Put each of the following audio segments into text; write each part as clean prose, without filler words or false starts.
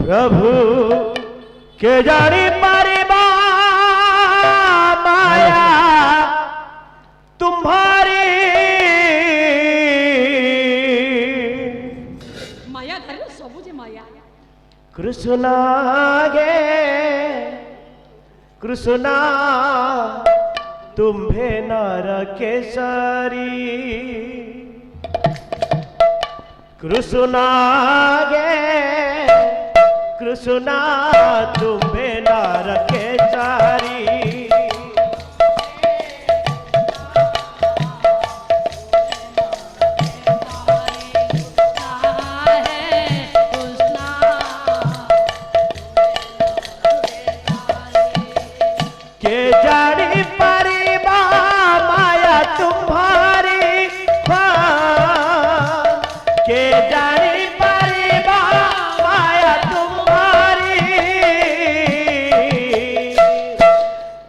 प्रभु के जानी पारिबा माया तुम्हारी माया धर्म सबुजे माया कृष्णा गे कृष्णा तुम्भे नर केसरी कृष्णा गे कृष्णा तुम्भे नर केसरी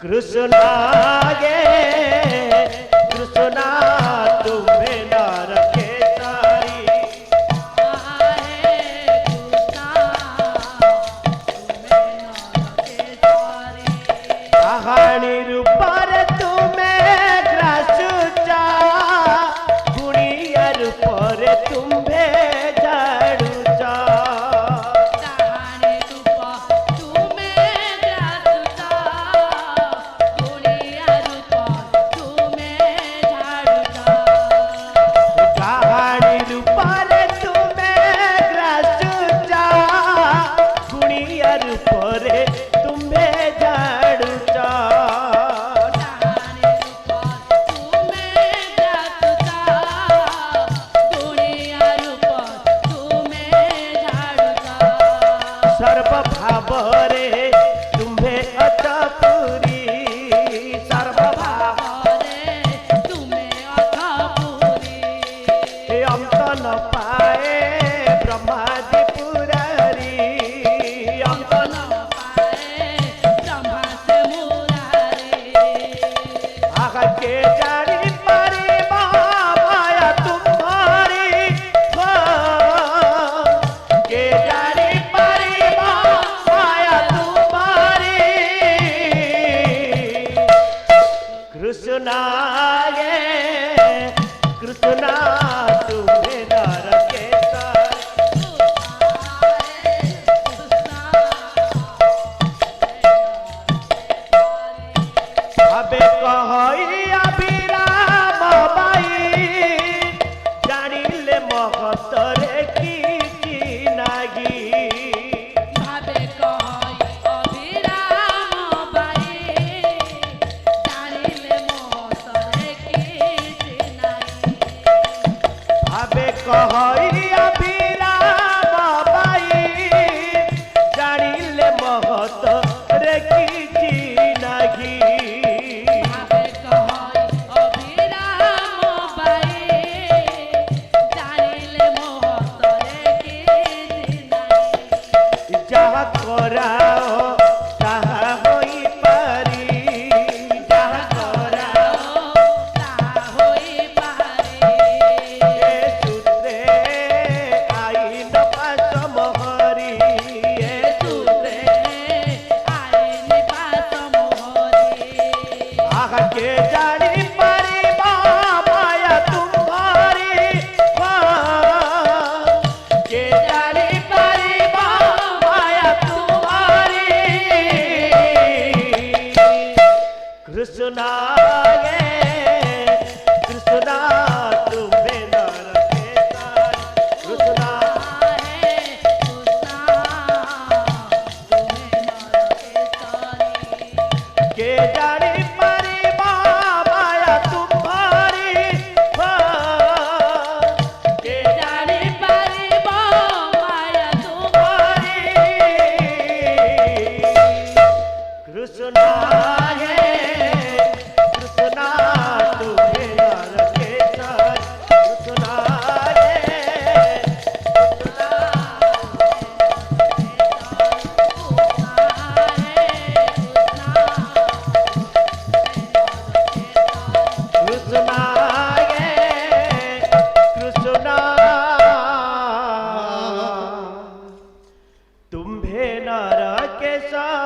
कृष्णा गे कृष्णा तुम्हें नर केसरी कहानी रूपर तुम्हें ग्रासुचा गुड़िया रूपर तुम्हें झाड़ूचा कृष्णा गे कृष्णा तुम्हें नर केसरी अबे कहई अभिराम बाई जानिले मगतरे की नागी कहई अभिराम बाई जानिले महत रे की नागी जहाँ कराओ ताहा होई पारी जहाँ कराओ ताहा होई पारी कृष्णा गे कृष्णा तुम्हें नर केसरी कृष्णा के जानी परिबा माया तुम्हारी के जानी परिबा माया तुम्हारी कृष्णा गे तुम्भे नर केसरी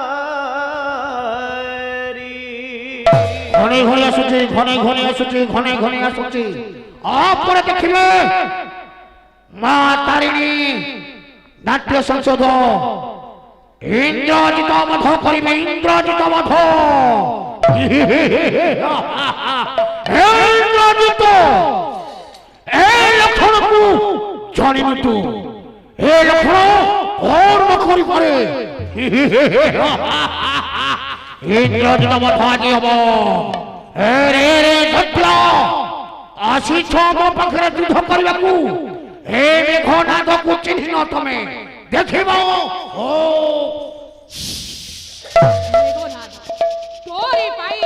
घने घने आसुची घने घने आसुची घने घने आसुची आपरे देखिबे मां तारिणी नाट्य संसद इंद्रजित वध करिबे इंद्रजित वध इंद्रजित ए लक्षण को जानिबि तू ए लक्षण और न करि पारे इंद्रजित वध आदि हबो ए रे रे धत्य आसी छो पाखरे युद्ध करबाकू ए मेघनाद को चिन्हिन तमे देखिबो ओ मेघनाद तोरी पाई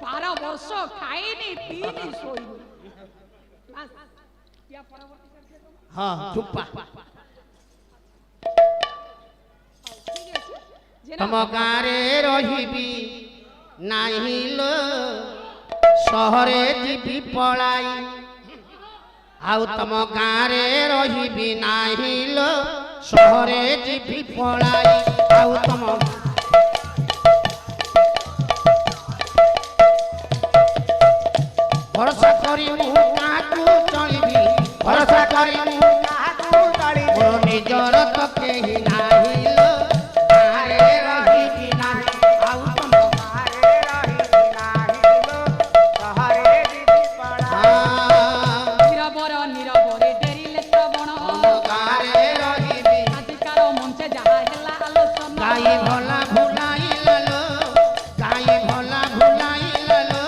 12 वर्ष खाइनी पीनी सोइनी बस या परवर्ती करके तो हां चुप्पा तम गारे रहिबी नाही लो सहरे जीवी पलाई आउ तम गारे रहिबी नाही लो सहरे जीवी पलाई आउ तम भरोसा करी मु काकू चलिबी भरोसा करी मु काकू चलिबी मोर निजर तो केही नाही लो गारे रहिबी नाही आउ तम गारे रहिबी नाही लो सहरे जीवी पलाई नीरबरे डेरिले श्रवण गारे रहिबी अधिकार मंचे जहा हेला आलोचना गाई भला भुलाई ललो गाई भला भुलाई ललो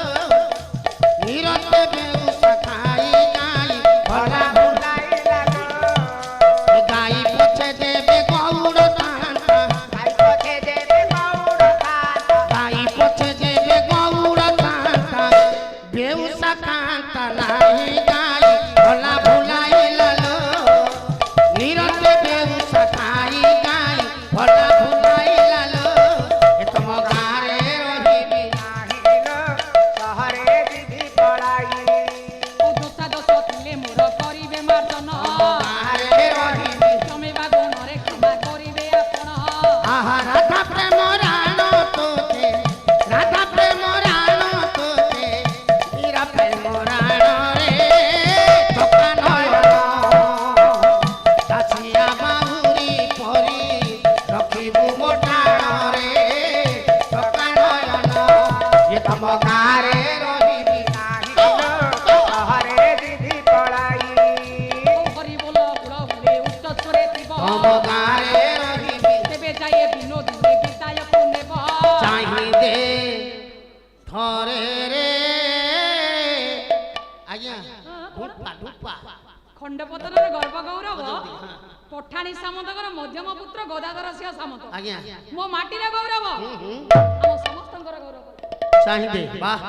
निरते बेउसा खाई गाई भला भुलाई ललो गाई पछे देबे गौड़ कांता गाई पछे देबे गौड़ कांता गाई पछे देबे गौड़ कांता बेउसा कांता नाही गाई भला भुलाई ललो निरते बेउसा खाई गाई भला भुलाई ललो ए तम गारे रहिबी नाही लो सहरे जीवी पलाई दोसा दोस थिले मोर करिवे मार्जन गारे रहिबी तमे बागुणरे क्षमा करिवे आपण आहा राधा प्रेम राणो तोते राधा प्रेम राणो तोते हीरा प्रेम राणो रे धोका नयन दासिया बाहुरी परी रखिबु मोटाण रे धोका नयन ये तम गारे रहिबी नाही लो सहरे जीवी पलाई हरि बोल गुण हुले उच्च स्वरे थिब तम गारे रहिबी तेबे जाए विनोद रे गीताय पुनेब चाहिए थरे रे आज्ञा ढुप्पा ढुप्पा खंडपतनर गर्भ गौरव पठाणी सामंतकर मध्यम पुत्र गदाधर सिंह सामंत आज्ञा मो माटीर गौरव हम समस्तଙ୍କର गौरव चाहिए वाह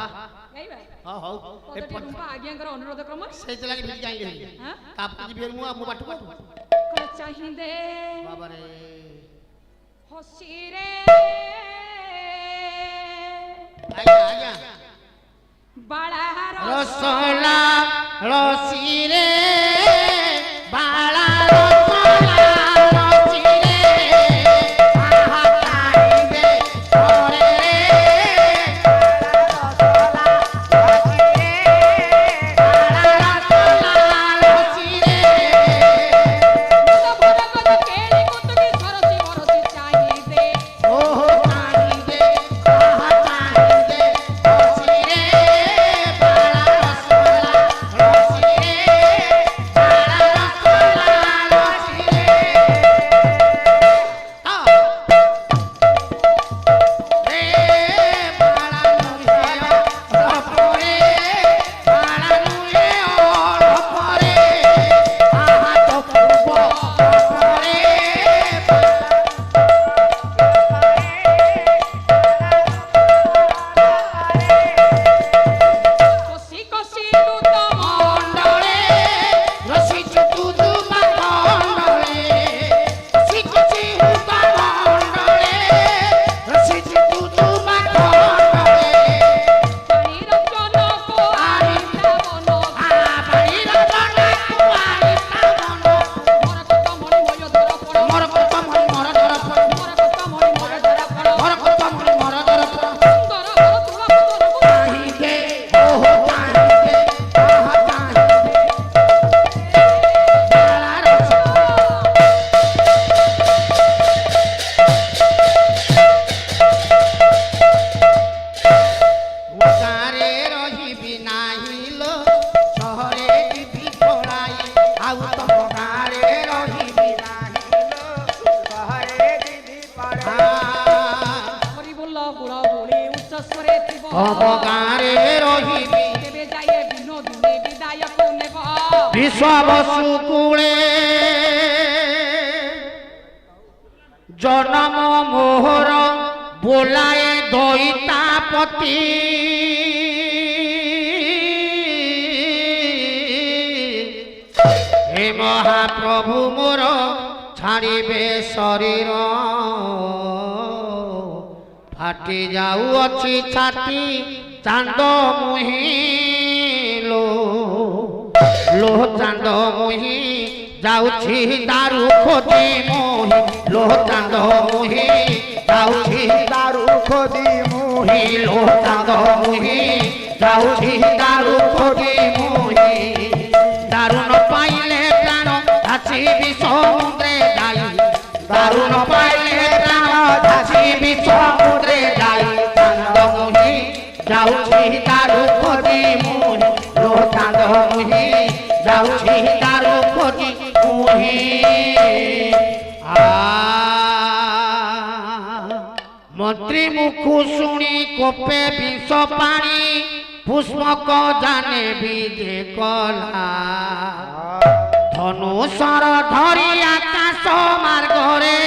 गाइबा हो हो पदटी रुंपा आज्ञाकर अनुरोध क्रम ସେଇତ ଲାଗି ଭିଡ଼ି ଯାଇଲି हां କାପୁଜି ଫେର ମୁଁ ମୋ ବାଟକୁ କଣ ଚାହିଁଦେ ବାବା ରେ ହସି ରେ ଆଜ୍ଞା ଆଜ୍ଞା ବାଳାହାର ରସଲା ରସି ରେ ବାଳା ରସଲା ରସି ରେ ଆହା ଚାହିଁବେ ଥରେ ରେ ବାଳା ରସଲା ରସି ରେ ଭରଗଦ କେଳି କୁତୁକି ସରସି ବରସି ଚାହିଁଦେ ଓହୋ ଚାହିଁବେ ଆହା ଚାହିଁବେ ରସି ରେ ବାଳା ରସଲା ରସି ରେ ତମ ଗାଁରେ ରହିବି କେବେ ଯାଏ ବିନୋଦିନୀ ବିଦାୟକୁ ନେବ ବିଶ୍ୱବସୁ କୂଳେ ଜନମ ମୋହର ବୋଲାଏ ଦଇତାପତି ହେ ମହାପ୍ରଭୁ ମୋର ଛାଡ଼ିବେ ଶରୀର ଫାଟି ଯାଉଅଛି ଛାତି ଚାନ୍ଦ ମୁହିଁ ଲୋ ଚାନ୍ଦ ମୁହିଁ ଯାଉଛି ଦାରୁ ଖୋଜି ମୁହିଁ ଲୋ ଚାନ୍ଦ ମୁହିଁ ଯାଉଛି ଦାରୁ ଖୋଜି ମୁହିଁ ଲୋ ଚାନ୍ଦ ମୁହିଁ ଯାଉଛି ଦାରୁ ଖୋଜି ମୁହିଁ ଦାରୁ ନ ପାଇଲେ ପ୍ରାଣ ଭାସିବି ସମୁଦ୍ରେ ଯାଇ ଦାରୁ ନ ପାଇଲେ ପ୍ରାଣ ଭାସିବି ସମୁଦ୍ରେ ଯାଇ ଚାନ୍ଦ ମୁହିଁ ଯାଉଛି ଦାରୁ ଖୋଜି ମୁହିଁ ଲୋ ଚାନ୍ଦ ମୁହିଁ ଯାଉଛି ଦାରୁ ଖୋଜି ମୁହିଁ ମନ୍ତ୍ରୀ ମୁଖୁ ଶୁଣି କୋପେ ବିଷ ପାଣି ପୁଷ୍ପକ ଜାନେ ବିଜେ କଲା ଧନୁଷର ଧରି ଆକାଶ ମାର୍ଗରେ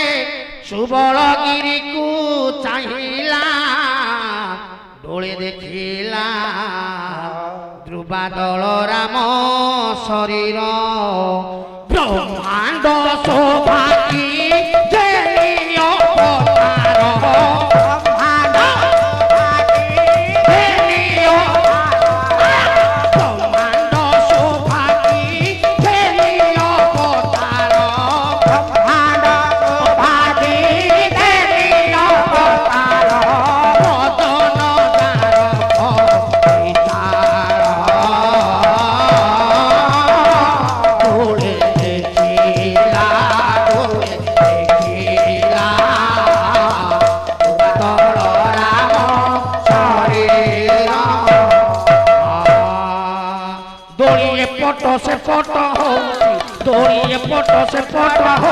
ସୁବଳଗିରିକୁ ଚାହିଁଲା ଡୋଳେ ଦେଖିଲା ଧ୍ରୁବାଦଳ ରାମ ଶରୀର ବ୍ରହ୍ମାଣ୍ଡ ସୌଭାଗୀ ଜେନି ଅବତାର ବ୍ରହ୍ମାଣ୍ଡ ଜେନି ବ୍ରହ୍ମାଣ୍ଡ ସୌଭାଗୀ ଜେନି ଅବତାର ବ୍ରହ୍ମାଣ୍ଡ ସୌଭାଗୀ ଜେନି ଅବତାର ବଦନ से पट हो दौड़िए पट से पट हो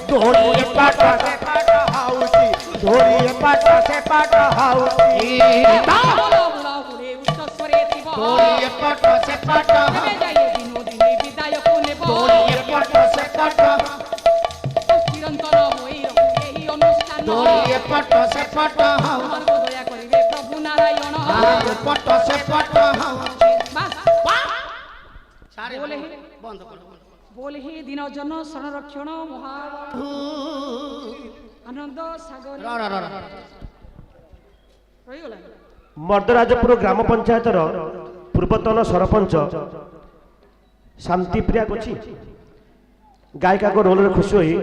दौड़िए पट से पट हाउसी दौड़िए पट से पट हाउसी बोलो हुड़ाहुड़े उच्च स्वरे ଥିବ दौड़िए पट से पट କେବେ ଯାଏ ବିନୋଦିନୀ ବିଦାୟକୁ ନେବ दौड़िए पट से पट ଚିରନ୍ତନ ହୋଇ ରହୁ ଏହି ଅନୁଷ୍ଠାନ दौड़िए पट से पट ସର୍ବ ଦୟା କରିବେ ପ୍ରଭୁ ନାରାୟଣ पट से पट ବାସ୍ बोले बंद कर बोले हे दिन जन संरक्षण महा आनंद सागर रहीगला मर्दराजपुर ग्राम पंचायतर पूर्वतन सरपंच शांतिप्रिया कोची गायिका को रोल खुशी होई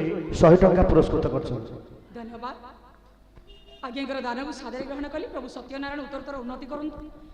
100 टंका पुरस्कृत करछन धन्यवाद आज्ञाकर दान को सादर ग्रहण कली प्रभु सत्यनारायण उत्तरोत्तर उन्नति करंतु